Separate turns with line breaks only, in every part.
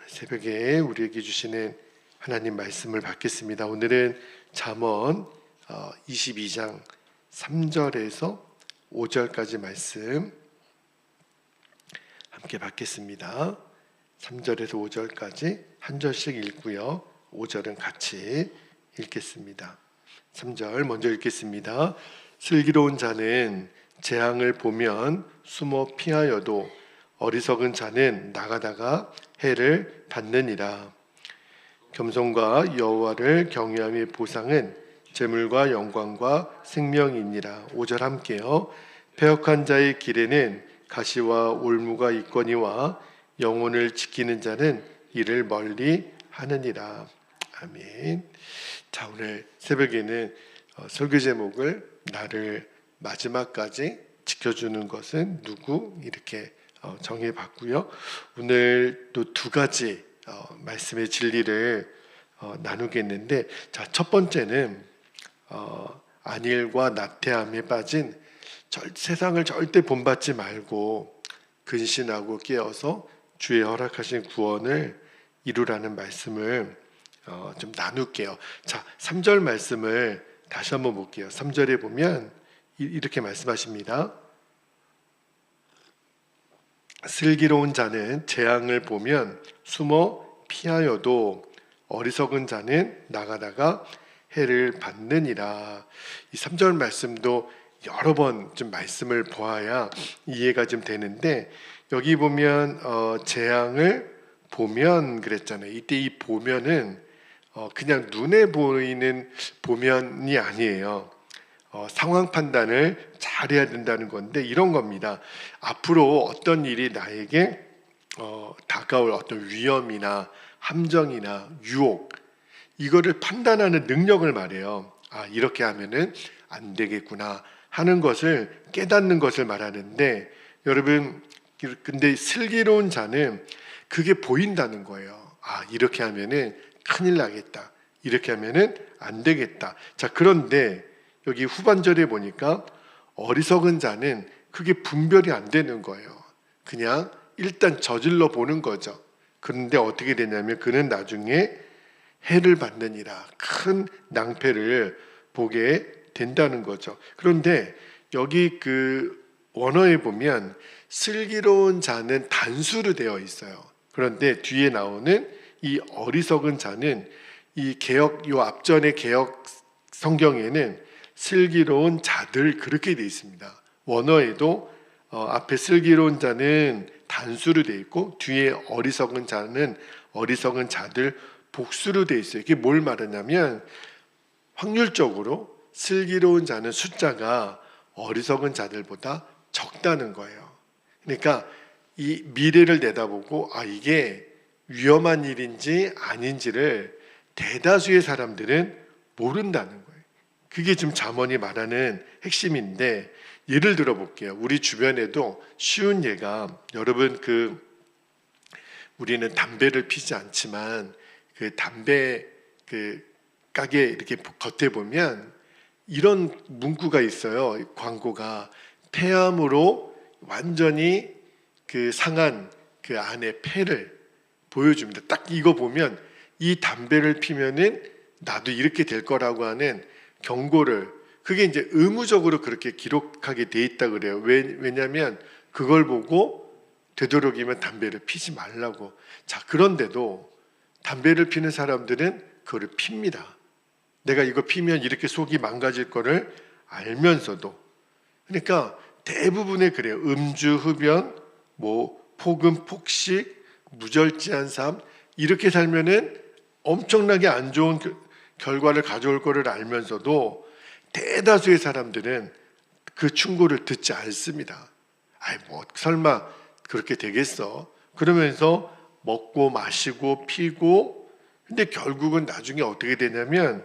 새벽에 우리에게 주시는 하나님 말씀을 받겠습니다. 오늘은 잠언 22장 3절에서 5절까지 말씀 함께 받겠습니다. 3절에서 5절까지 한 절씩 읽고요. 5절은 같이 읽겠습니다. 3절 먼저 읽겠습니다. 슬기로운 자는 재앙을 보면 숨어 피하여도 어리석은 자는 나가다가 해를 받느니라. 겸손과 여호와를 경외함의 보상은 재물과 영광과 생명이니라. 5절 함께요. 패역한 자의 길에는 가시와 올무가 있거니와 영혼을 지키는 자는 이를 멀리 하느니라. 아멘. 자, 오늘 새벽에는 설교 제목을 나를 마지막까지 지켜주는 것은 누구? 이렇게 정해봤고요. 오늘 또 두 가지 말씀의 진리를 나누겠는데, 자, 첫 번째는 안일과 나태함에 빠진 세상을 절대 본받지 말고 근신하고 깨어서 주의 허락하신 구원을 이루라는 말씀을 좀 나눌게요. 자, 3절 말씀을 다시 한번 볼게요. 3절에 보면 이렇게 말씀하십니다. 슬기로운 자는 재앙을 보면 숨어 피하여도 어리석은 자는 나가다가 해를 받느니라. 이 3절 말씀도 여러 번 좀 말씀을 보아야 이해가 좀 되는데, 여기 보면 재앙을 보면 그랬잖아요. 이때 이 보면은 그냥 눈에 보이는 보면이 아니에요. 상황 판단을 잘해야 된다는 건데, 이런 겁니다. 앞으로 어떤 일이 나에게 다가올 어떤 위험이나 함정이나 유혹, 이거를 판단하는 능력을 말해요. 아, 이렇게 하면은 안 되겠구나 하는 것을 깨닫는 것을 말하는데, 여러분, 근데 슬기로운 자는 그게 보인다는 거예요. 아, 이렇게 하면은 큰일 나겠다, 이렇게 하면은 안 되겠다. 자, 그런데 여기 후반절에 보니까 어리석은 자는 그게 분별이 안 되는 거예요. 그냥 일단 저질러 보는 거죠. 그런데 어떻게 되냐면 그는 나중에 해를 받느니라, 큰 낭패를 보게 된다는 거죠. 그런데 여기 그 원어에 보면 슬기로운 자는 단수로 되어 있어요. 그런데 뒤에 나오는 이 어리석은 자는 이 앞전의 개역 성경에는 슬기로운 자들 그렇게 되어 있습니다. 원어에도 앞에 슬기로운 자는 단수로 되어 있고 뒤에 어리석은 자는 어리석은 자들 복수로 되어 있어요. 이게 뭘 말하냐면 확률적으로 슬기로운 자는 숫자가 어리석은 자들보다 적다는 거예요. 그러니까 이 미래를 내다보고 이게 위험한 일인지 아닌지를 대다수의 사람들은 모른다는 거예요. 그게 지금 잠언이 말하는 핵심인데, 예를 들어 볼게요. 우리 주변에도 쉬운 예가, 여러분 우리는 담배를 피지 않지만 그 담배 가게 이렇게 겉에 보면 이런 문구가 있어요. 광고가 폐암으로 완전히 상한 그 안에 폐를 보여줍니다. 딱 이거 보면 이 담배를 피면은 나도 이렇게 될 거라고 하는 경고를, 그게 이제 의무적으로 그렇게 기록하게 돼 있다 그래요. 왜냐하면 그걸 보고 되도록이면 담배를 피지 말라고. 자, 그런데도 담배를 피는 사람들은 그거를 핍니다. 내가 이거 피면 이렇게 속이 망가질 거를 알면서도. 그러니까 대부분의 그래요. 음주, 흡연, 폭음, 폭식, 무절제한 삶, 이렇게 살면은 엄청나게 안 좋은 결과를 가져올 거를 알면서도 대다수의 사람들은 그 충고를 듣지 않습니다. 설마 그렇게 되겠어? 그러면서 먹고 마시고 피고, 근데 결국은 나중에 어떻게 되냐면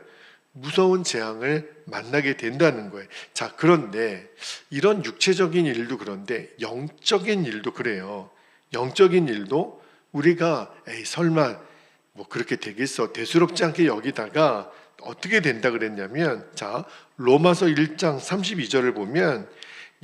무서운 재앙을 만나게 된다는 거예요. 자, 그런데 이런 육체적인 일도 그런데 영적인 일도 그래요. 영적인 일도 우리가 설마 그렇게 되겠어, 대수롭지 않게 여기다가 어떻게 된다 그랬냐면, 자, 로마서 1장 32절을 보면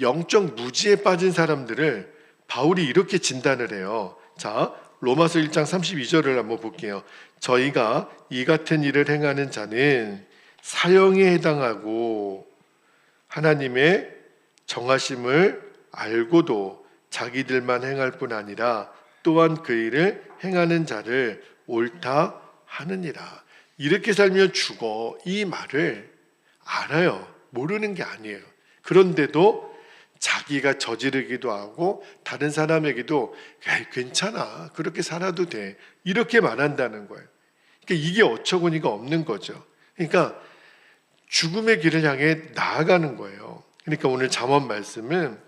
영적 무지에 빠진 사람들을 바울이 이렇게 진단을 해요. 자, 로마서 1장 32절을 한번 볼게요. 저희가 이 같은 일을 행하는 자는 사형에 해당하고 하나님의 정하심을 알고도 자기들만 행할 뿐 아니라 또한 그 일을 행하는 자를 옳다 하느니라. 이렇게 살면 죽어. 이 말을 알아요. 모르는 게 아니에요. 그런데도 자기가 저지르기도 하고 다른 사람에게도 괜찮아, 그렇게 살아도 돼, 이렇게 말한다는 거예요. 그러니까 이게 어처구니가 없는 거죠. 그러니까 죽음의 길을 향해 나아가는 거예요. 그러니까 오늘 잠언 말씀은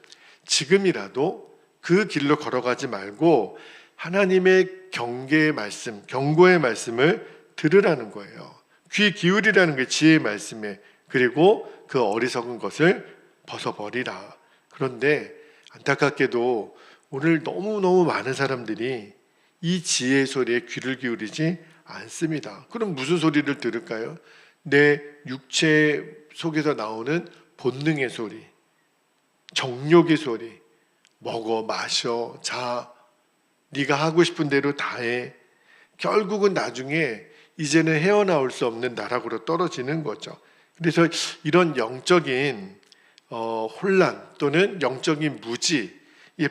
지금이라도 그 길로 걸어가지 말고 하나님의 경계의 말씀, 경고의 말씀을 들으라는 거예요. 귀 기울이라는 게 지혜의 말씀에, 그리고 그 어리석은 것을 벗어버리라. 그런데 안타깝게도 오늘 너무너무 많은 사람들이 이 지혜의 소리에 귀를 기울이지 않습니다. 그럼 무슨 소리를 들을까요? 내 육체 속에서 나오는 본능의 소리, 정욕의 소리, 먹어, 마셔, 자, 네가 하고 싶은 대로 다 해. 결국은 나중에 이제는 헤어나올 수 없는 나락으로 떨어지는 거죠. 그래서 이런 영적인 혼란 또는 영적인 무지에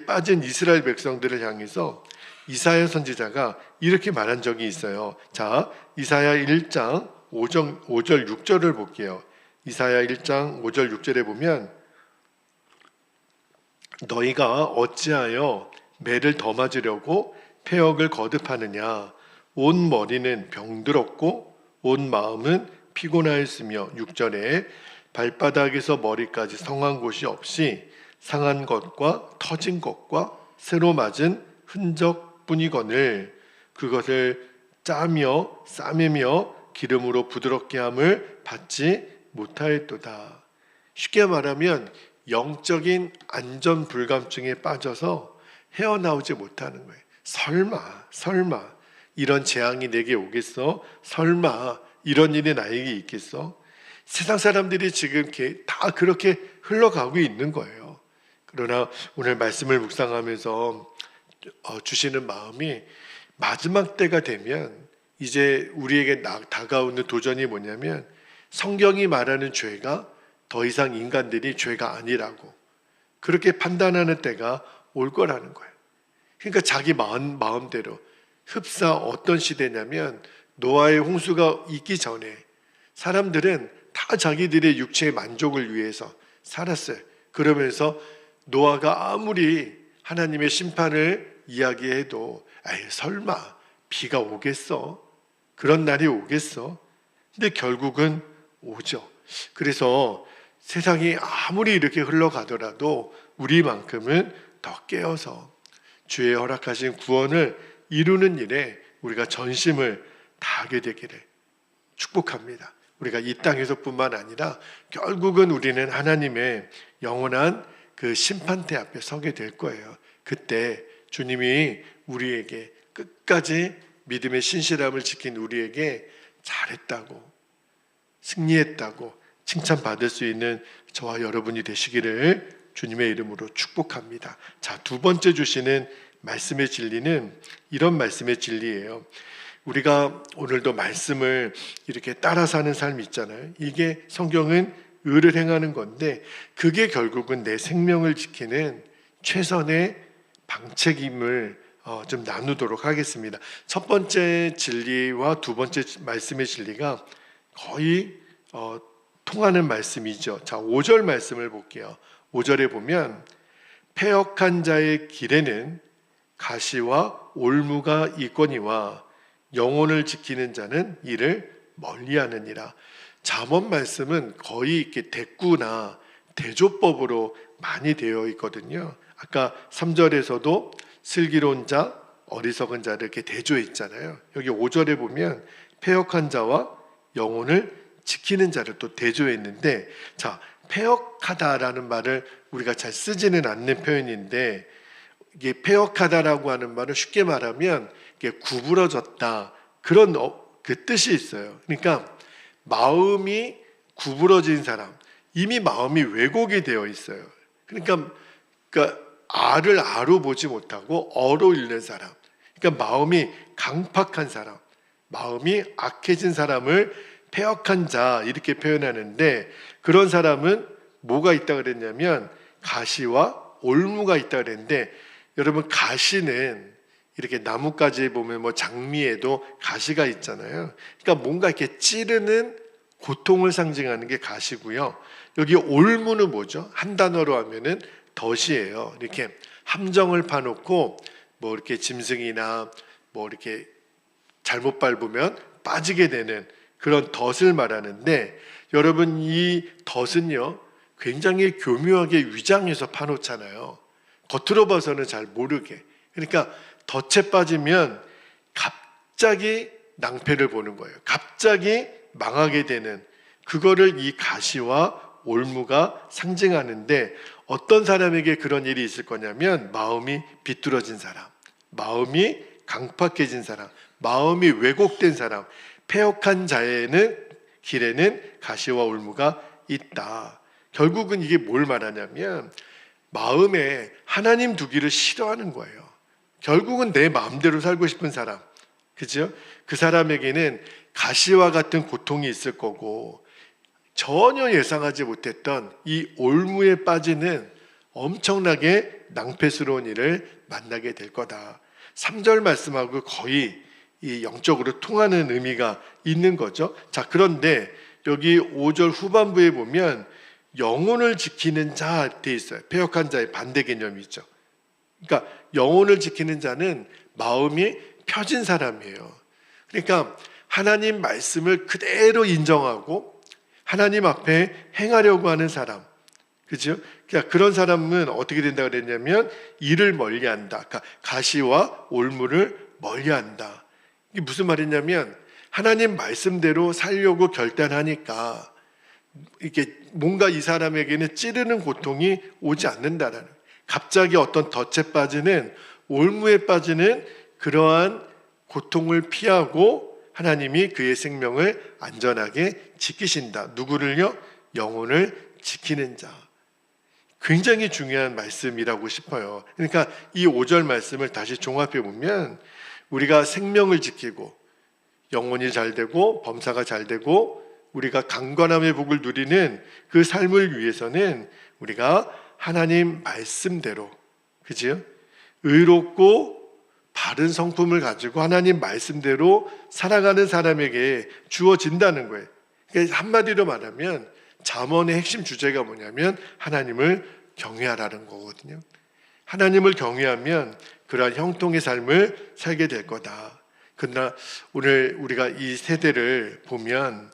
빠진 이스라엘 백성들을 향해서 이사야 선지자가 이렇게 말한 적이 있어요. 자, 이사야 1장 5절 6절을 볼게요. 이사야 1장 5절 6절에 보면 너희가 어찌하여 매를 더 맞으려고 폐역을 거듭하느냐. 온 머리는 병들었고 온 마음은 피곤하였으며 6절에 발바닥에서 머리까지 성한 곳이 없이 상한 것과 터진 것과 새로 맞은 흔적뿐이거늘 그것을 짜며 싸매며 기름으로 부드럽게 함을 받지 못하였도다. 쉽게 말하면 영적인 안전 불감증에 빠져서 헤어나오지 못하는 거예요. 설마 이런 재앙이 내게 오겠어? 설마 이런 일이 나에게 있겠어? 세상 사람들이 지금 다 그렇게 흘러가고 있는 거예요. 그러나 오늘 말씀을 묵상하면서 주시는 마음이 마지막 때가 되면 이제 우리에게 다가오는 도전이 뭐냐면 성경이 말하는 죄가 더 이상 인간들이 죄가 아니라고 그렇게 판단하는 때가 올 거라는 거예요. 그러니까 자기 마음대로 흡사 어떤 시대냐면 노아의 홍수가 있기 전에 사람들은 다 자기들의 육체의 만족을 위해서 살았어요. 그러면서 노아가 아무리 하나님의 심판을 이야기해도 에이, 설마 비가 오겠어? 그런 날이 오겠어? 근데 결국은 오죠. 그래서 세상이 아무리 이렇게 흘러가더라도 우리만큼은 더 깨어서 주의 허락하신 구원을 이루는 일에 우리가 전심을 다하게 되기를 축복합니다. 우리가 이 땅에서뿐만 아니라 결국은 우리는 하나님의 영원한 그 심판대 앞에 서게 될 거예요. 그때 주님이 우리에게 끝까지 믿음의 신실함을 지킨 우리에게 잘했다고, 승리했다고 칭찬받을 수 있는 저와 여러분이 되시기를 주님의 이름으로 축복합니다. 자, 두 번째 주시는 말씀의 진리는 이런 말씀의 진리예요. 우리가 오늘도 말씀을 이렇게 따라 사는 삶이 있잖아요. 이게 성경은 의를 행하는 건데 그게 결국은 내 생명을 지키는 최선의 방책임을 좀 나누도록 하겠습니다. 첫 번째 진리와 두 번째 말씀의 진리가 거의 통하는 말씀이죠. 자, 5절 말씀을 볼게요. 5절에 보면 패역한 자의 길에는 가시와 올무가 있거니와 영혼을 지키는 자는 이를 멀리하느니라. 잠언 말씀은 거의 이렇게 대꾸나 대조법으로 많이 되어 있거든요. 아까 3절에서도 슬기로운 자, 어리석은 자를 이렇게 대조했잖아요. 여기 5절에 보면 패역한 자와 영혼을 지키는 자를 또 대조했는데, 자, 패역하다라는 말을 우리가 잘 쓰지는 않는 표현인데, 이게 패역하다라고 하는 말은 쉽게 말하면 이게 구부러졌다, 그런 그 뜻이 있어요. 그러니까 마음이 구부러진 사람, 이미 마음이 왜곡이 되어 있어요. 그러니까 아를 아로 보지 못하고 어로 읽는 사람, 그러니까 마음이 강팍한 사람, 마음이 악해진 사람을 패역한 자 이렇게 표현하는데, 그런 사람은 뭐가 있다 그랬냐면 가시와 올무가 있다 그랬는데, 여러분 가시는 이렇게 나뭇가지에 보면 뭐 장미에도 가시가 있잖아요. 그러니까 뭔가 이렇게 찌르는 고통을 상징하는 게 가시고요. 여기 올무는 뭐죠? 한 단어로 하면은 덫이에요. 이렇게 함정을 파놓고 뭐 이렇게 짐승이나 뭐 이렇게 잘못 밟으면 빠지게 되는 그런 덫을 말하는데, 여러분 이 덫은요 굉장히 교묘하게 위장해서 파놓잖아요. 겉으로 봐서는 잘 모르게. 그러니까 덫에 빠지면 갑자기 낭패를 보는 거예요. 갑자기 망하게 되는, 그거를 이 가시와 올무가 상징하는데, 어떤 사람에게 그런 일이 있을 거냐면 마음이 비뚤어진 사람, 마음이 강팍해진 사람, 마음이 왜곡된 사람, 패역한 자에는 길에는 가시와 올무가 있다. 결국은 이게 뭘 말하냐면 마음에 하나님 두기를 싫어하는 거예요. 결국은 내 마음대로 살고 싶은 사람, 그죠? 그 사람에게는 가시와 같은 고통이 있을 거고, 전혀 예상하지 못했던 이 올무에 빠지는 엄청나게 낭패스러운 일을 만나게 될 거다. 3절 말씀하고 거의 이 영적으로 통하는 의미가 있는 거죠. 자, 그런데 여기 5절 후반부에 보면 영혼을 지키는 자 돼 있어요. 패역한 자의 반대 개념이죠. 그러니까 영혼을 지키는 자는 마음이 펴진 사람이에요. 그러니까 하나님 말씀을 그대로 인정하고 하나님 앞에 행하려고 하는 사람, 그죠? 그러니까 그런 사람은 어떻게 된다 그랬냐면 이를 멀리한다. 그러니까 가시와 올무를 멀리한다. 이게 무슨 말이냐면 하나님 말씀대로 살려고 결단하니까 이렇게 뭔가 이 사람에게는 찌르는 고통이 오지 않는다라는, 갑자기 어떤 덫에 빠지는, 올무에 빠지는 그러한 고통을 피하고 하나님이 그의 생명을 안전하게 지키신다. 누구를요? 영혼을 지키는 자. 굉장히 중요한 말씀이라고 싶어요. 그러니까 이 5절 말씀을 다시 종합해 보면 우리가 생명을 지키고 영혼이 잘 되고 범사가 잘 되고 우리가 강건함의 복을 누리는 그 삶을 위해서는 우리가 하나님 말씀대로, 그죠? 의롭고 바른 성품을 가지고 하나님 말씀대로 살아가는 사람에게 주어진다는 거예요. 그러니까 한마디로 말하면 잠언의 핵심 주제가 뭐냐면 하나님을 경외하라는 거거든요. 하나님을 경외하면 그러한 형통의 삶을 살게 될 거다. 그러나 오늘 우리가 이 세대를 보면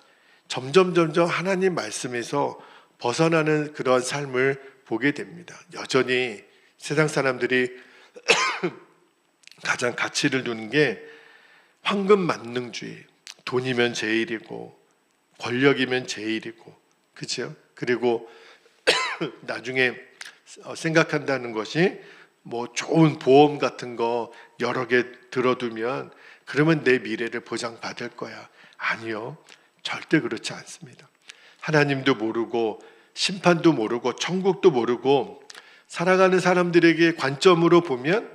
점점 하나님 말씀에서 벗어나는 그러한 삶을 보게 됩니다. 여전히 세상 사람들이 가장 가치를 두는 게 황금 만능주의, 돈이면 제일이고 권력이면 제일이고, 그렇죠? 그리고 나중에 생각한다는 것이 뭐 좋은 보험 같은 거 여러 개 들어두면 그러면 내 미래를 보장받을 거야. 아니요, 절대 그렇지 않습니다. 하나님도 모르고 심판도 모르고 천국도 모르고 살아가는 사람들에게 관점으로 보면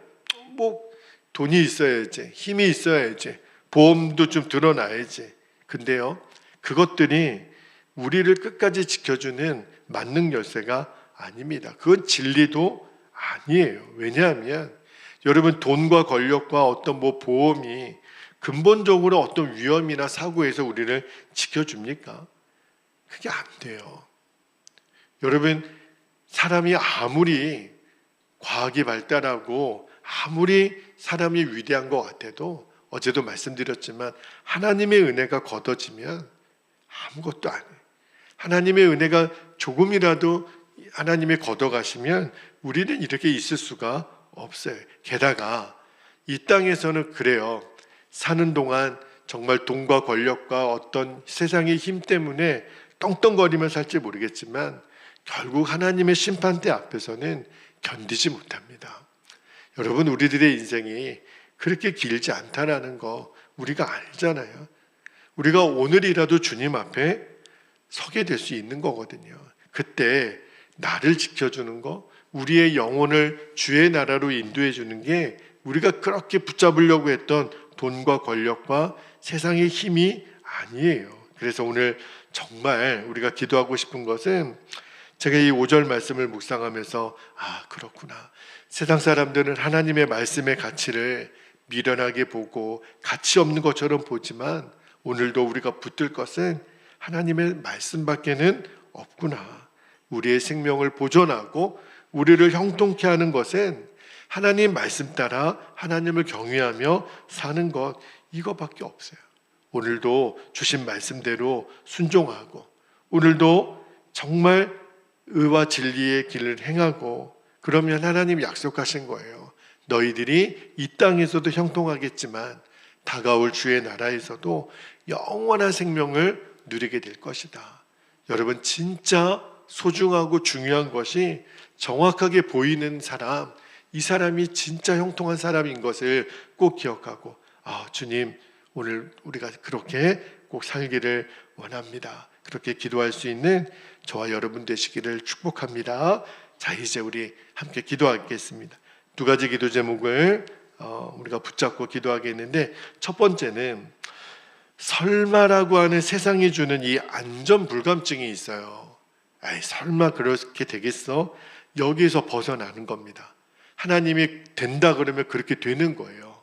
뭐 돈이 있어야지, 힘이 있어야지, 보험도 좀 드러나야지. 근데요, 그것들이 우리를 끝까지 지켜주는 만능 열쇠가 아닙니다. 그건 진리도 아니에요. 왜냐하면 여러분 돈과 권력과 어떤 뭐 보험이 근본적으로 어떤 위험이나 사고에서 우리를 지켜줍니까? 그게 안 돼요. 여러분, 사람이 아무리 과학이 발달하고 아무리 사람이 위대한 것 같아도 어제도 말씀드렸지만 하나님의 은혜가 걷어지면 아무것도 아니에요. 하나님의 은혜가 조금이라도 하나님이 걷어가시면 우리는 이렇게 있을 수가 없어요. 게다가 이 땅에서는 그래요. 사는 동안 정말 돈과 권력과 어떤 세상의 힘 때문에 떵떵거리며 살지 모르겠지만 결국 하나님의 심판대 앞에서는 견디지 못합니다. 여러분, 우리들의 인생이 그렇게 길지 않다라는 거 우리가 알잖아요. 우리가 오늘이라도 주님 앞에 서게 될 수 있는 거거든요. 그때 나를 지켜주는 거, 우리의 영혼을 주의 나라로 인도해 주는 게 우리가 그렇게 붙잡으려고 했던 돈과 권력과 세상의 힘이 아니에요. 그래서 오늘 정말 우리가 기도하고 싶은 것은, 제가 이 5절 말씀을 묵상하면서 그렇구나, 세상 사람들은 하나님의 말씀의 가치를 미련하게 보고 가치 없는 것처럼 보지만 오늘도 우리가 붙들 것은 하나님의 말씀밖에는 없구나. 우리의 생명을 보존하고 우리를 형통케 하는 것은 하나님 말씀 따라 하나님을 경외하며 사는 것, 이거밖에 없어요. 오늘도 주신 말씀대로 순종하고, 오늘도 정말 의와 진리의 길을 행하고, 그러면 하나님 약속하신 거예요. 너희들이 이 땅에서도 형통하겠지만 다가올 주의 나라에서도 영원한 생명을 누리게 될 것이다. 여러분, 진짜 소중하고 중요한 것이 정확하게 보이는 사람, 이 사람이 진짜 형통한 사람인 것을 꼭 기억하고, 주님, 오늘 우리가 그렇게 꼭 살기를 원합니다. 그렇게 기도할 수 있는 저와 여러분 되시기를 축복합니다. 자, 이제 우리 함께 기도하겠습니다. 두 가지 기도 제목을 우리가 붙잡고 기도하겠는데, 첫 번째는 설마라고 하는 세상이 주는 이 안전 불감증이 있어요. 설마 그렇게 되겠어? 여기에서 벗어나는 겁니다. 하나님이 된다 그러면 그렇게 되는 거예요.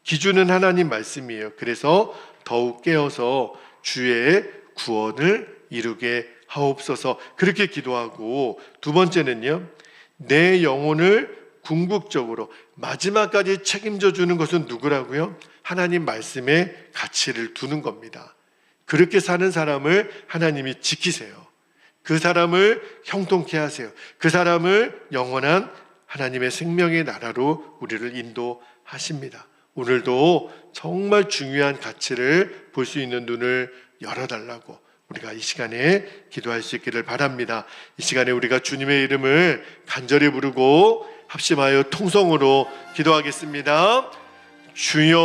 기준은 하나님 말씀이에요. 그래서 더욱 깨어서 주의 구원을 이루게 하옵소서, 그렇게 기도하고, 두 번째는요, 내 영혼을 궁극적으로 마지막까지 책임져 주는 것은 누구라고요? 하나님 말씀에 가치를 두는 겁니다. 그렇게 사는 사람을 하나님이 지키세요. 그 사람을 형통케 하세요. 그 사람을 영원한 하나님의 생명의 나라로 우리를 인도하십니다. 오늘도 정말 중요한 가치를 볼 수 있는 눈을 열어달라고 우리가 이 시간에 기도할 수 있기를 바랍니다. 이 시간에 우리가 주님의 이름을 간절히 부르고 합심하여 통성으로 기도하겠습니다. 주여,